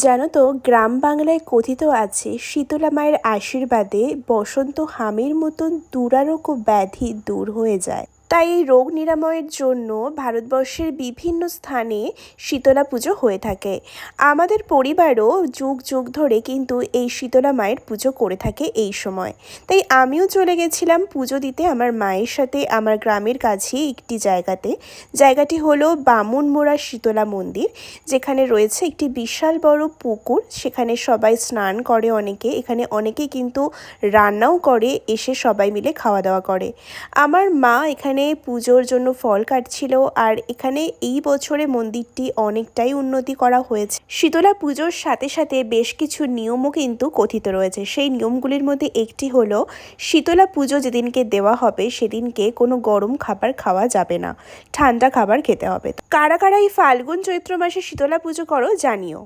জানো তো, গ্রাম বাংলায় কথিত আছে শীতলা মায়ের আশীর্বাদে বসন্ত হামির মতন দুরারোগ্য ব্যাধি দূর হয়ে যায়। তাই এই রোগ নিরাময়ের জন্য ভারতবর্ষের বিভিন্ন স্থানে শীতলা পুজো হয়ে থাকে। আমাদের পরিবারও যুগ যুগ ধরে কিন্তু এই শীতলা মায়ের পুজো করে থাকে এই সময়। তাই আমিও চলে গেছিলাম পুজো দিতে আমার মায়ের সাথে আমার গ্রামের কাছে একটি জায়গাটি হলো বামুনমোড়া শীতলা মন্দির, যেখানে রয়েছে একটি বিশাল বড় পুকুর। সেখানে সবাই স্নান করে, এখানে অনেকেই কিন্তু রান্নাও করে, এসে সবাই মিলে খাওয়া দাওয়া করে। আমার মা এখানে পুজোর জন্য ফল কাটছিল, আর এখানে এই বছরে মন্দিরটি অনেকটাই উন্নতি করা হয়েছে। শীতলা পুজোর সাথে সাথে বেশ কিছু নিয়মও কিন্তু কথিত রয়েছে। সেই নিয়মগুলির মধ্যে একটি হলো শীতলা পুজো যেদিনকে দেওয়া হবে সেদিনকে কোনো গরম খাবার খাওয়া যাবে না, ঠান্ডা খাবার খেতে হবে। কারা কারা এই ফাল্গুন চৈত্র মাসে শীতলা পুজো করো জানিও।